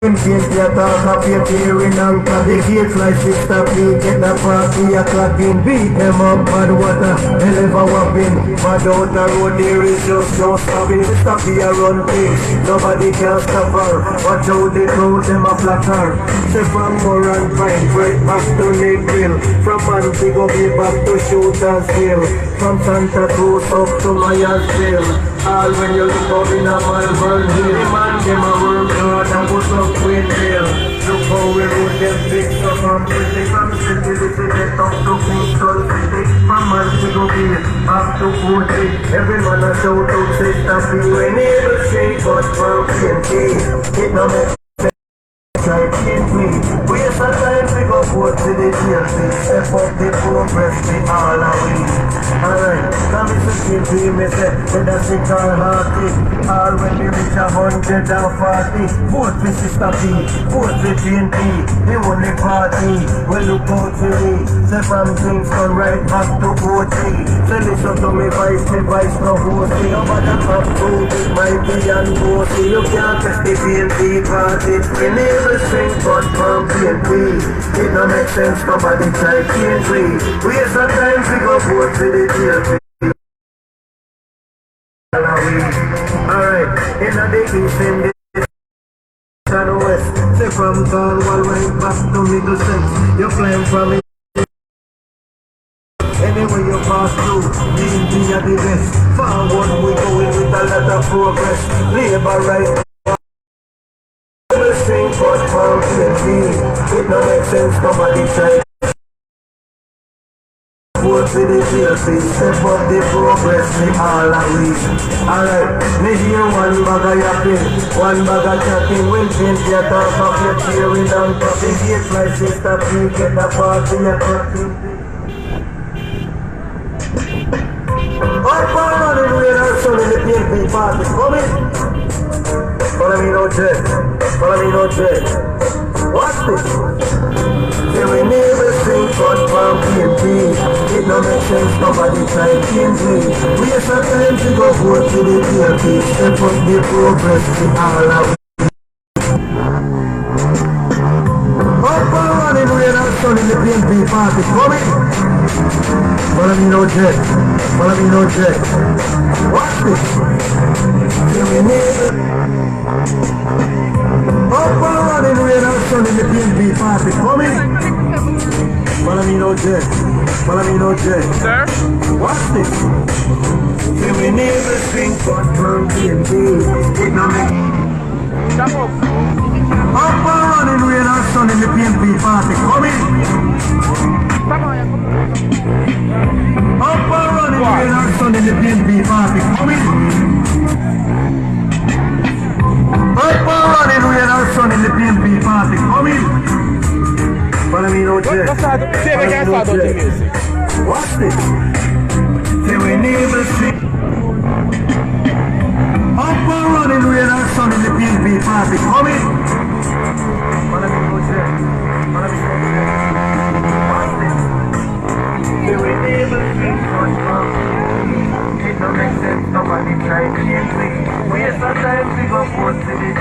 Paint your talk up your tearing and cut the gates like sister P. Get the party a clapping. Beat them up bad water, hell ever whopping. Bad out the road there is just no stopping. Sister P a run things, nobody can stop her. Watch out the crowd, them a flatter. Say from Moran Pine, right back to Lakeville. From Montego Bay back to Shooter's Hill. From Santa Cruz up to Myersville. All when you look up in a Malvern Hill. The man them a work hard and put up Queenville. Look how we root them big so from city. From city to get up to Kingston City. From Montego Bay back to County. Every man a shout out sister P. When able street but from PNP. It no make like me. We sometimes we go forth to the GLC. Step up the progress, we all away. Alright, now me say PNP, me say, when the sick are hearty. All when we reach 140. Vote for Sister P, vote for PNP. The only party, we look out to me. Say from Kingston right back to OT. Say listen to me voice no hosting. Nobody come through with Mikey and Bossy. You can't test the PNP party. We never swing but from PNP. It no make sense, nobody try PNP. We sometimes we go vote for the GLP. Alright, in the east in the west. Say from Cornwall right back to Middlesex. You climb from it. Anyway you pass through, PNP are the best. Forward we going with a lot of progress. Labour right. Sing for PNP. It no make sense, nobody try. Vote for the GLC, step up the progress, we all agree. Alright, me hear one bag of yapping, one bag of chatting. When paint your talk up, you're cheering and popping. Gates like sister P, get the party a cracking. Up and running with our son in the PNP party, coming. Follow me no jet, follow me no jet. Watch this. Say we never sing but from PNP. It no make sense, nobody try PNP. We sometimes we go vote to the PNP. Step up the progress, we all have. Up and running with our son in the PNP party, coming. Follow me no jet, follow me no jet. Watch this. Say we never. Up and running with our son in the PNP party, coming. Follow me no jet, follow me no jet. Sir? Watch this. Say we never think but from PNP. It no make. Stop up. Up and running with our son in the PNP party, coming. Up and running with our son in the PNP party, coming. Up and running with our son in the PNP party, coming. Follow me no jet. Watch this. Say we never see. Up and running with our son in the PNP party, coming. Follow me no jet. Follow me no jet. Watch this. Say we never see much from. It don't make sense, nobody try PNP. We sometimes we go forth to the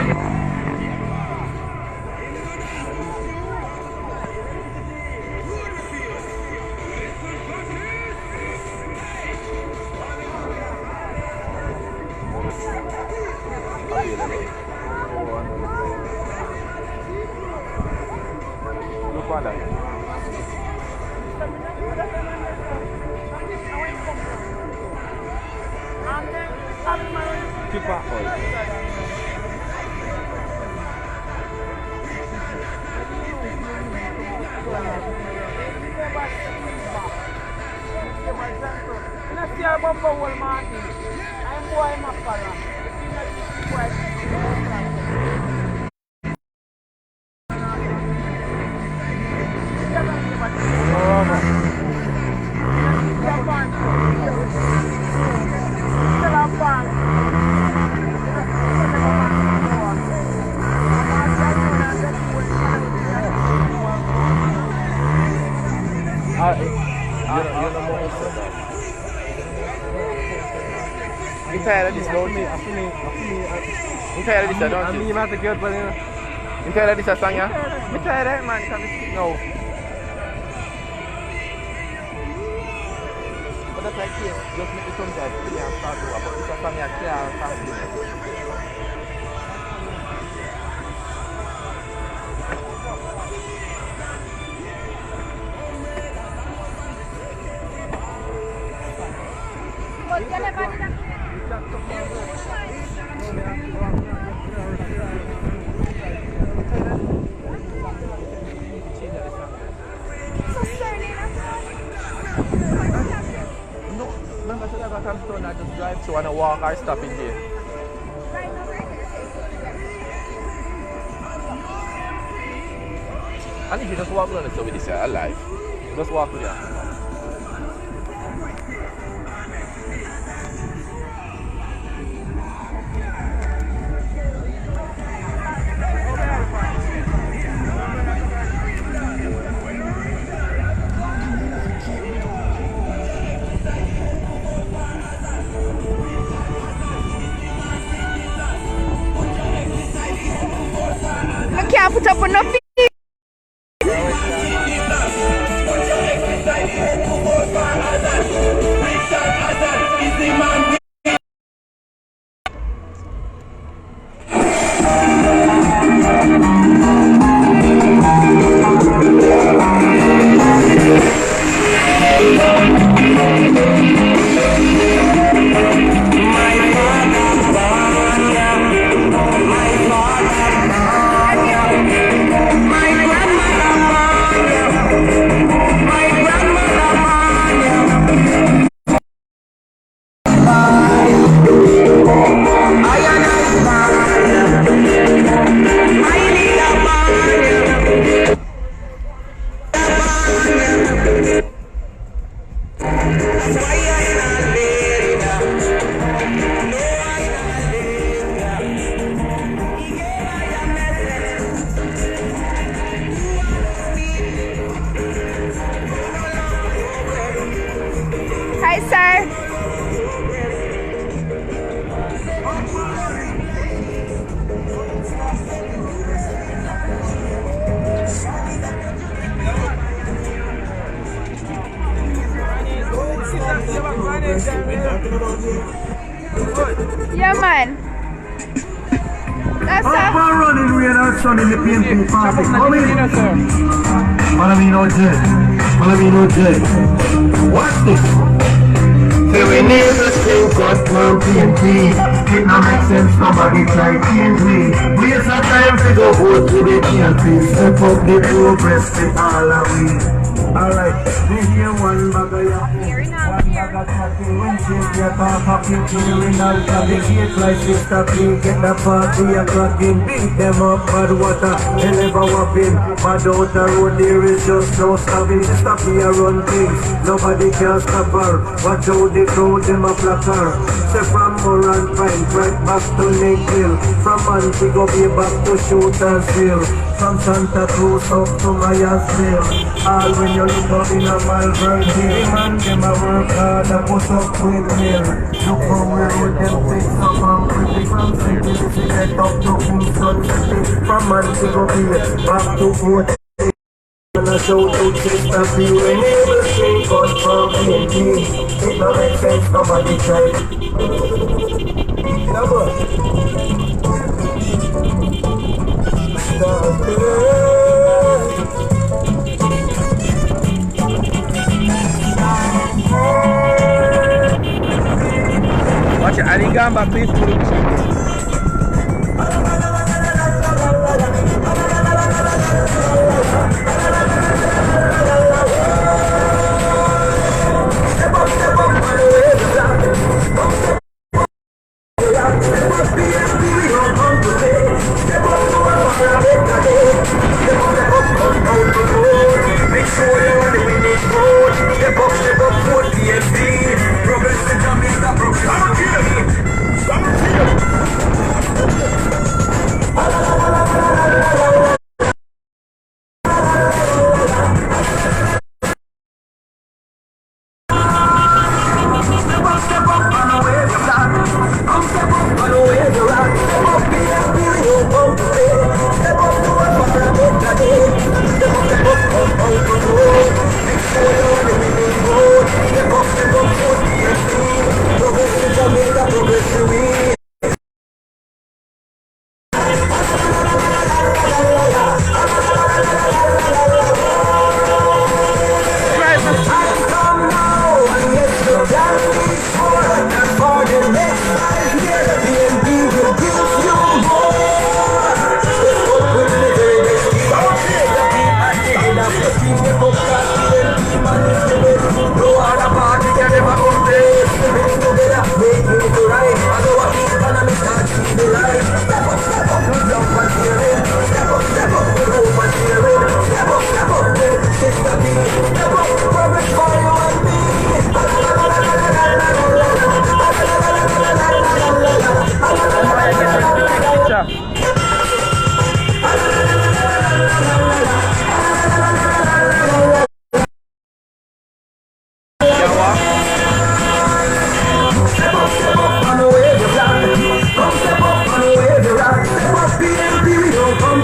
I'm tired of this, don't you? I'm tired of this, don't you? I'm not the good, but You tired of this song, yeah? I'm tired of it, man. Can we skip now? But that's like here. Just make the song that play and start over. But this song, yeah, can't continue. Remember, I said I come I just drive through and I walk or stop in here. And if you just walk around the stuff with this, alive. Just walk with you. I can't put up on no feet. Hi, sir. Yeah, man. That's Up and running rain or sun in the PMP party. Come in. Malamino J. Malamino J. What's this? Say we need to stay cut from PMP. It not make sense, nobody try PMP. Waste our time to go vote to the PMP. Step up the progress with all of we. Alright, we hear one bag of yapping, one bag of chatting. When change your talk up, you clearing out of the gate like sister P. Get the party a cracking, beat them up, bad water, they never whopping. Bad out the road, there is just no stopping. Sister P a run things, nobody can stop her. Watch out the crowd, them a block her. Say from Moran Pine, right back to Nickville. From Antigua, be back to Shootersville. From Santa Cruz up to Mayersville. All when you look up in a Malvern Hill, man, them a work hard and put up windmill. Look how we road them fix up and pretty. From city to get up to Kingston City. From Antigua Bay back to Fort. And I show to Sister P. When you will sing God from PNP. It no make sense, nobody try. Watch it, Ali Gamba, please put it. Stop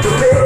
come to pay.